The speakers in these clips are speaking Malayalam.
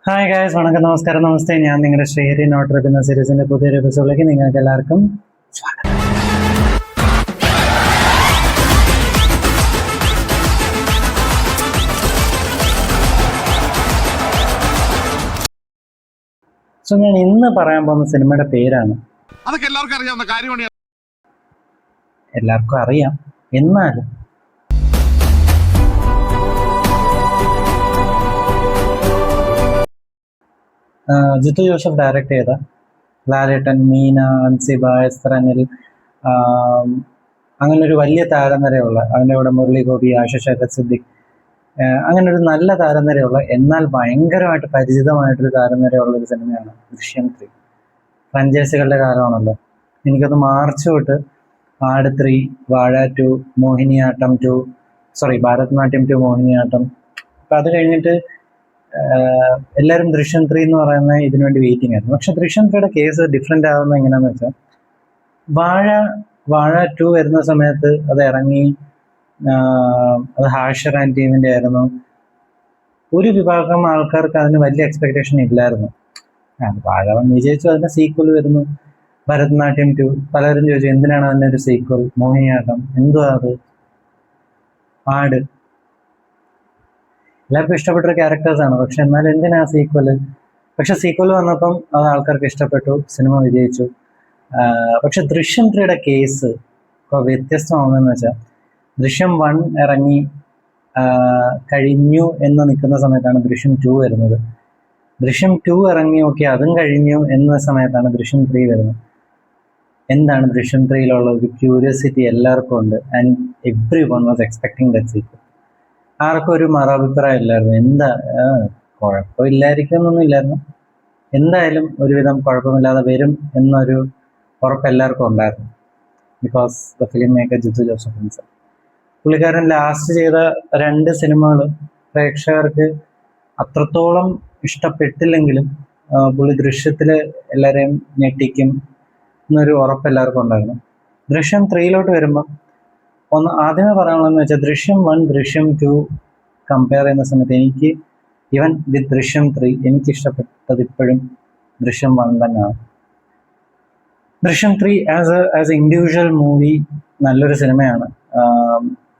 ഹായ് ഗായ്സ്, വണക്കം, നമസ്കാരം, നമസ്തേ. ഞാൻ നിങ്ങളുടെ ശ്രീഹരി നോട്ട് എന്ന സീരീസിന്റെ പുതിയൊരു എപ്പിസോഡിലേക്ക് നിങ്ങൾക്ക് എല്ലാവർക്കും സ്വാഗതം. സോ ഞാൻ ഇന്ന് പറയാൻ പോകുന്ന സിനിമയുടെ പേരാണ്, അതൊക്കെ എല്ലാവർക്കും അറിയാവുന്ന കാര്യമാണ്. എല്ലാവർക്കും അറിയാം, എന്നാലും ജിത്തു ജോസഫ് ഡയറക്റ്റ് ചെയ്ത ലാലേട്ടൻ, മീന, അൻസിബ, എസ്തർ അനിൽ, അങ്ങനെ ഒരു വലിയ താരനിരയുള്ള, അതിൻ്റെ കൂടെ മുരളി ഗോപി, ആശിഷ് ശരത് സിദ്ദിഖ്, അങ്ങനെ ഒരു നല്ല താരനിരയുള്ള എന്നാൽ ഭയങ്കരമായിട്ട് പരിചിതമായിട്ടൊരു താരനിരയുള്ള ഒരു സിനിമയാണ് ദൃശ്യം 3. ഫ്രാഞ്ചൈസികളുടെ കാലമാണല്ലോ. എനിക്കത് മാർച്ച് തൊട്ട് ആട് 3, വാഴ 2, മോഹിനിയാട്ടം 2, ഭാരതനാട്യം 2, മോഹിനിയാട്ടം. അപ്പം അത് കഴിഞ്ഞിട്ട് എല്ലാവരും ദൃശ്യം 3 എന്ന് പറയുന്ന ഇതിനുവേണ്ടി വെയിറ്റിംഗ് ആയിരുന്നു. പക്ഷെ ദൃശ്യം 3യുടെ കേസ് ഡിഫറെൻ്റ് ആകുന്നത് എങ്ങനെയാണെന്ന് വെച്ചാൽ, വാഴ 2 വരുന്ന സമയത്ത് അത് ഇറങ്ങി, അത് ഹാഷർ ആൻഡ് ടീമിൻ്റെ ആയിരുന്നു. ഒരു വിഭാഗം ആൾക്കാർക്ക് അതിന് വലിയ എക്സ്പെക്ടേഷൻ ഇല്ലായിരുന്നു. വാഴ 1 വിജയിച്ചു, അതിൻ്റെ സീക്വൽ വരുന്നു ഭരതനാട്യം 2. പലരും ചോദിച്ചു എന്തിനാണ് അതിൻ്റെ ഒരു സീക്വൽ, മോഹിനിയാട്ടം എന്തുവാ അത്, ആട് എല്ലാവർക്കും ഇഷ്ടപ്പെട്ട ക്യാരക്ടേഴ്സാണ്. പക്ഷെ എന്നാൽ എന്തിനാ സീക്വല്? പക്ഷെ സീക്വൽ വന്നപ്പം അത് ആൾക്കാർക്ക് ഇഷ്ടപ്പെട്ടു, സിനിമ വിജയിച്ചു. പക്ഷെ ദൃശ്യം 3യുടെ കേസ് ഇപ്പോൾ വ്യത്യസ്തമാകുന്നതെന്ന് വെച്ചാൽ, ദൃശ്യം 1 ഇറങ്ങി കഴിഞ്ഞു എന്ന് നിൽക്കുന്ന സമയത്താണ് ദൃശ്യം 2 വരുന്നത്. ദൃശ്യം 2 ഇറങ്ങി, ഓക്കെ, അതും കഴിഞ്ഞു എന്ന സമയത്താണ് ദൃശ്യം 3 വരുന്നത്. എന്താണ് ദൃശ്യം 3യിലുള്ള ഒരു ക്യൂരിയോസിറ്റി എല്ലാവർക്കും ഉണ്ട്. And everyone was expecting that sequel. ആർക്കും ഒരു മറുഅഭിപ്രായം ഇല്ലായിരുന്നു. എന്താ കുഴപ്പമില്ലായിരിക്കും എന്നൊന്നും ഇല്ലായിരുന്നു. എന്തായാലും ഒരുവിധം കുഴപ്പമില്ലാതെ വരും എന്നൊരു ഉറപ്പ് എല്ലാവർക്കും ഉണ്ടായിരുന്നു. Because the film maker Jeethu Joseph himself, പുള്ളിക്കാരൻ ലാസ്റ്റ് ചെയ്ത 2 സിനിമകൾ പ്രേക്ഷകർക്ക് അത്രത്തോളം ഇഷ്ടപ്പെട്ടില്ലെങ്കിലും പുള്ളി ദൃശ്യത്തിൽ എല്ലാവരെയും ഞെട്ടിക്കും എന്നൊരു ഉറപ്പ് എല്ലാവർക്കും ഉണ്ടായിരുന്നു. ദൃശ്യം 3യിലോട്ട് വരുമ്പോൾ ആദ്യമേ പറയാനുള്ളതെന്ന് വെച്ചാൽ, ദൃശ്യം 1 ദൃശ്യം 2 കമ്പയർ ചെയ്യുന്ന സമയത്ത് എനിക്ക് ഈവൻ വിത്ത് ദൃശ്യം 3 എനിക്ക് ഇഷ്ടപ്പെട്ടത് ഇപ്പോഴും ദൃശ്യം 1 തന്നെയാണ്. ദൃശ്യം 3 ആസ് എ ഇൻഡിവിജ്വൽ മൂവി നല്ലൊരു സിനിമയാണ്.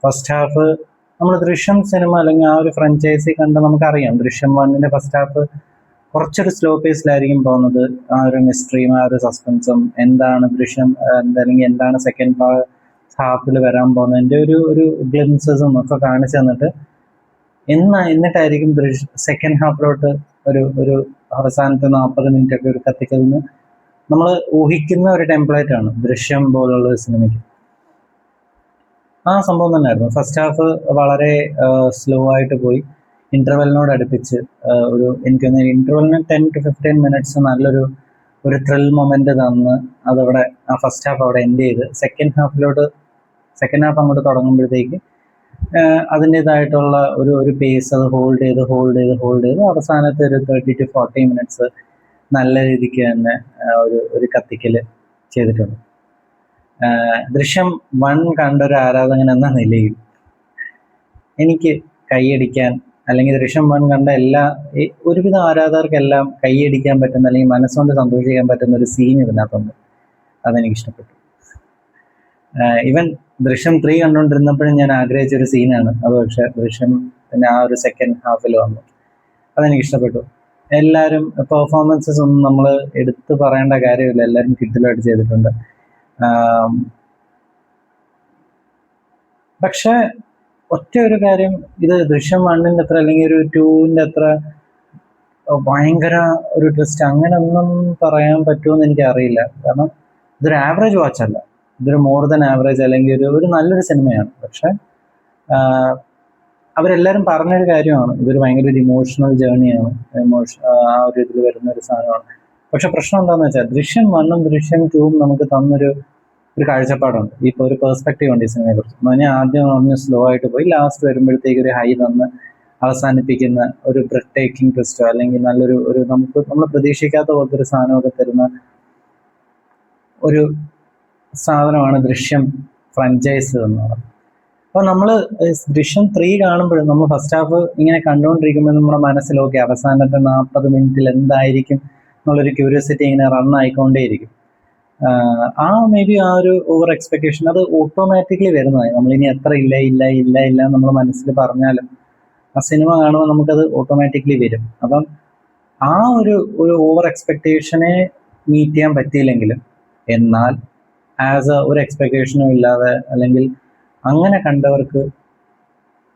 ഫസ്റ്റ് ഹാഫ് നമ്മൾ ദൃശ്യം സിനിമ അല്ലെങ്കിൽ ആ ഒരു ഫ്രാഞ്ചൈസി കണ്ട് നമുക്കറിയാം, ദൃശ്യം 1ന്റെ ഫസ്റ്റ് ഹാഫ് കുറച്ചൊരു സ്ലോ പേസിലായിരിക്കും പോകുന്നത്. ആ ഒരു മിസ്റ്ററിയും ആ ഒരു സസ്പെൻസും, എന്താണ് ദൃശ്യം അല്ലെങ്കിൽ എന്താണ് സെക്കൻഡ് ഹാഫിൽ വരാൻ പോകുന്നതിൻ്റെ ഒരു ഗ്ലിംസസും ഒക്കെ കാണിച്ചു തന്നിട്ട് എന്നിട്ടായിരിക്കും സെക്കൻഡ് ഹാഫിലോട്ട് ഒരു അവസാനത്തെ 40 മിനിറ്റ് ഒക്കെ ഒരു കത്തിക്കലിന് നമ്മൾ ഊഹിക്കുന്ന ഒരു ടെംപ്ലേറ്റ് ആണ് ദൃശ്യം പോലുള്ള ഒരു സിനിമയ്ക്ക്. ആ സംഭവം തന്നെയായിരുന്നു. ഫസ്റ്റ് ഹാഫ് വളരെ സ്ലോ ആയിട്ട് പോയി, ഇന്റർവെലിനോട് അടുപ്പിച്ച് എനിക്കൊന്ന് ഇന്റർവെലിന് 10 to 15 മിനിറ്റ്സ് നല്ലൊരു ത്രിൽ മൊമെന്റ് തന്ന് അതവിടെ ആ ഫസ്റ്റ് ഹാഫ് അവിടെ എൻഡ് ചെയ്ത് സെക്കൻഡ് ഹാഫ് അങ്ങോട്ട് തുടങ്ങുമ്പോഴത്തേക്ക് അതിൻ്റെതായിട്ടുള്ള ഒരു പേസ് അത് ഹോൾഡ് ചെയ്ത് അവസാനത്തെ ഒരു 30 to 40 മിനിറ്റ്സ് നല്ല രീതിക്ക് തന്നെ ഒരു കത്തിക്കൽ ചെയ്തിട്ടുണ്ട്. ദൃശ്യം 1 കണ്ട ഒരു ആരാധകൻ എന്ന നിലയിൽ എനിക്ക് കൈയടിക്കാൻ, അല്ലെങ്കിൽ ദൃശ്യം 1 കണ്ട ഒരുവിധം ആരാധകർക്കെല്ലാം കൈയടിക്കാൻ പറ്റുന്ന അല്ലെങ്കിൽ മനസ്സുകൊണ്ട് സന്തോഷിക്കാൻ പറ്റുന്ന ഒരു സീൻ ഇതിനകത്തുണ്ട്. അതെനിക്ക് ഇഷ്ടപ്പെട്ടു. ഈവൻ ദൃശ്യം 3 കണ്ടുകൊണ്ടിരുന്നപ്പോഴും ഞാൻ ആഗ്രഹിച്ചൊരു സീനാണ് അത്. പക്ഷെ ദൃശ്യം പിന്നെ ആ ഒരു സെക്കൻഡ് ഹാഫിൽ വന്നു, അതെനിക്ക് ഇഷ്ടപ്പെട്ടു. എല്ലാവരും പെർഫോമൻസസ് ഒന്നും നമ്മൾ എടുത്ത് പറയേണ്ട കാര്യമില്ല, എല്ലാവരും കിട്ടിലായിട്ട് ചെയ്തിട്ടുണ്ട്. പക്ഷെ ഒറ്റ ഒരു കാര്യം, ഇത് ദൃശ്യം 1ന്റെ അത്ര അല്ലെങ്കിൽ ഒരു 2ന്റെ അത്ര ഭയങ്കര ഒരു ട്വിസ്റ്റ് അങ്ങനെ ഒന്നും പറയാൻ പറ്റുമെന്ന് എനിക്ക് അറിയില്ല. കാരണം ഇതൊരു ആവറേജ് വാച്ച് അല്ല, ഇതൊരു മോർ ദൻ ആവറേജ് അല്ലെങ്കിൽ ഒരു നല്ലൊരു സിനിമയാണ്. പക്ഷെ അവരെല്ലാവരും പറഞ്ഞൊരു കാര്യമാണ്, ഇതൊരു ഭയങ്കര ഒരു ഇമോഷണൽ ജേർണിയാണ്, ആ ഒരു ഇതിൽ വരുന്ന ഒരു സാധനമാണ്. പക്ഷെ പ്രശ്നം എന്താണെന്ന് വെച്ചാൽ, ദൃശ്യം 1ഉം ദൃശ്യം 2ഉം നമുക്ക് തന്നൊരു കാഴ്ചപ്പാടുണ്ട്, ഇപ്പോൾ ഒരു പെർസ്പെക്റ്റീവ് ഉണ്ട് ഈ സിനിമയെ കുറിച്ച്. പറഞ്ഞാൽ ആദ്യം ഒന്ന് സ്ലോ ആയിട്ട് പോയി ലാസ്റ്റ് വരുമ്പോഴത്തേക്ക് ഒരു ഹൈ തന്ന് അവസാനിപ്പിക്കുന്ന ഒരു ബ്രെത്ത് ടേക്കിംഗ് ട്വിസ്റ്റോ അല്ലെങ്കിൽ നല്ലൊരു നമ്മൾ പ്രതീക്ഷിക്കാത്ത പോലത്തെ ഒരു സാധനമൊക്കെ തരുന്ന ഒരു സാധനമാണ് ദൃശ്യം ഫ്രാഞ്ചൈസ് എന്ന് പറയുന്നത്. അപ്പോൾ നമ്മൾ ദൃശ്യം 3 കാണുമ്പോഴും നമ്മൾ ഫസ്റ്റ് ഹാഫ് ഇങ്ങനെ കണ്ടുകൊണ്ടിരിക്കുമ്പോൾ നമ്മുടെ മനസ്സിൽ ഓക്കെ അവസാനത്തെ 40 മിനിറ്റിൽ എന്തായിരിക്കും എന്നുള്ളൊരു ക്യൂരിയോസിറ്റി ഇങ്ങനെ റൺ ആയിക്കൊണ്ടേയിരിക്കും. മേ ബി ആ ഒരു ഓവർ എക്സ്പെക്ടേഷൻ അത് ഓട്ടോമാറ്റിക്കലി വരുന്നതായി. നമ്മളിനി എത്ര ഇല്ല നമ്മൾ മനസ്സിൽ പറഞ്ഞാലും ആ സിനിമ കാണുമ്പോൾ നമുക്കത് ഓട്ടോമാറ്റിക്കലി വരും. അപ്പം ആ ഒരു ഓവർ എക്സ്പെക്ടേഷനെ മീറ്റ് ചെയ്യാൻ പറ്റിയില്ലെങ്കിലും എന്നാൽ ഒരു എക്സ്പെക്ടേഷനും ഇല്ലാതെ അല്ലെങ്കിൽ അങ്ങനെ കണ്ടവർക്ക്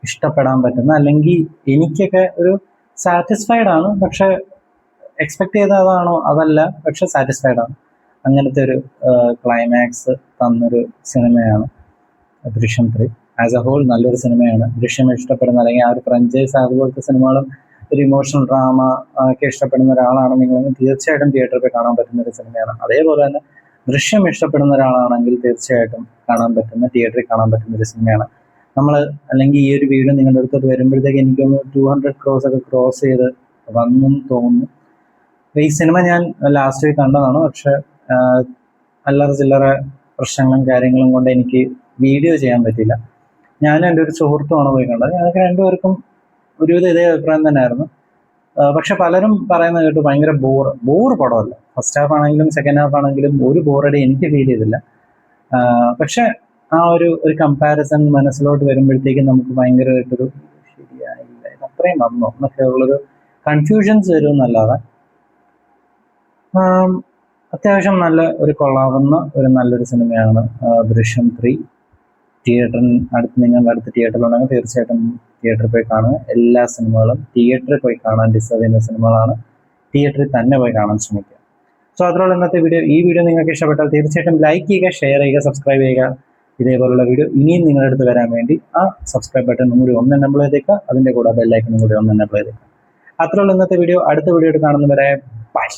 ഇഷ്ടപ്പെടാൻ പറ്റുന്ന, അല്ലെങ്കിൽ എനിക്കൊക്കെ ഒരു സാറ്റിസ്ഫൈഡ് ആണ്, പക്ഷെ എക്സ്പെക്ട് ചെയ്ത അതാണോ അതല്ല, പക്ഷെ സാറ്റിസ്ഫൈഡ് ആണ്. അങ്ങനത്തെ ഒരു ക്ലൈമാക്സ് തന്നൊരു സിനിമയാണ് ദൃശ്യം 3. ആസ് എ ഹോൾ നല്ലൊരു സിനിമയാണ്. ദൃശ്യം ഇഷ്ടപ്പെടുന്ന അല്ലെങ്കിൽ ആ ഒരു ഫ്രാഞ്ചൈസ് അതുപോലത്തെ സിനിമകളും ഒരു ഇമോഷണൽ ഡ്രാമ ഒക്കെ ഇഷ്ടപ്പെടുന്ന ഒരാളാണ് നിങ്ങളെങ്കിൽ തീർച്ചയായിട്ടും തിയേറ്ററിൽ പോയി കാണാൻ പറ്റുന്ന ഒരു സിനിമയാണ്. അതേപോലെ തന്നെ ദൃശ്യം ഇഷ്ടപ്പെടുന്ന ഒരാളാണെങ്കിൽ തീർച്ചയായിട്ടും കാണാൻ പറ്റുന്ന, തിയേറ്ററിൽ കാണാൻ പറ്റുന്ന ഒരു സിനിമയാണ്. നമ്മൾ അല്ലെങ്കിൽ ഈ ഒരു വീഡിയോ നിങ്ങളുടെ അടുത്തോട്ട് വരുമ്പോഴത്തേക്ക് എനിക്കൊന്ന് 200 crores ഒക്കെ ക്രോസ് ചെയ്ത് വന്നും തോന്നുന്നു. ഈ സിനിമ ഞാൻ ലാസ്റ്റ് വീക്ക് കണ്ടതാണ്, പക്ഷെ അല്ലറ ചില്ലറ പ്രശ്നങ്ങളും കാര്യങ്ങളും കൊണ്ട് എനിക്ക് വീഡിയോ ചെയ്യാൻ പറ്റില്ല. ഞാനും എൻ്റെ ഒരു സുഹൃത്തുമാണ് പോയി കണ്ടത്. ഞങ്ങൾക്ക് രണ്ടുപേർക്കും ഒരുവിധം ഇതേ അഭിപ്രായം തന്നെയായിരുന്നു. പക്ഷെ പലരും പറയുന്നത് കേട്ടു ഭയങ്കര ബോർ പടമല്ല. ഫസ്റ്റ് ഹാഫ് ആണെങ്കിലും സെക്കൻഡ് ഹാഫ് ആണെങ്കിലും ഒരു ബോറടി എനിക്ക് ഫീൽ ചെയ്തില്ല. പക്ഷെ ആ ഒരു കമ്പാരിസൺ മനസ്സിലോട്ട് വരുമ്പോഴത്തേക്കും നമുക്ക് ഭയങ്കരമായിട്ടൊരു ശരിയായില്ല, ഇത് അത്രയും വന്നോ എന്നൊക്കെ ഉള്ളൊരു കൺഫ്യൂഷൻസ് വരും എന്നല്ലാതെ അത്യാവശ്യം നല്ല ഒരു കൊള്ളാവുന്ന ഒരു നല്ലൊരു സിനിമയാണ് ദൃശ്യം 3. നിങ്ങളുടെ അടുത്ത് തിയേറ്ററിലുണ്ടെങ്കിൽ തീർച്ചയായിട്ടും തിയേറ്ററിൽ പോയി കാണുക. എല്ലാ സിനിമകളും തിയേറ്ററിൽ പോയി കാണാൻ ഡിസേർവ് ചെയ്യുന്ന സിനിമകളാണ്. തിയേറ്ററിൽ തന്നെ പോയി കാണാൻ ശ്രമിക്കുക. സോ അതിലുള്ള ഇന്നത്തെ വീഡിയോ. ഈ വീഡിയോ നിങ്ങൾക്ക് ഇഷ്ടപ്പെട്ടാൽ തീർച്ചയായിട്ടും ലൈക്ക് ചെയ്യുക, ഷെയർ ചെയ്യുക, സബ്സ്ക്രൈബ് ചെയ്യുക. ഇതേപോലുള്ള വീഡിയോ ഇനിയും നിങ്ങളുടെ അടുത്ത് വരാൻ വേണ്ടി ആ സബ്സ്ക്രൈബ് ബട്ടൺ കൂടി ഒന്ന് എനേബിൾ ചെയ്തേക്കുക. അതിൻ്റെ കൂടെ ബെല്ലൈക്കനും കൂടി ഒന്ന് എനേബിൾ ചെയ്തേക്കുക. അത്രയുള്ള ഇന്നത്തെ വീഡിയോ. അടുത്ത വീഡിയോ കാണുന്നവരെ ബൈ.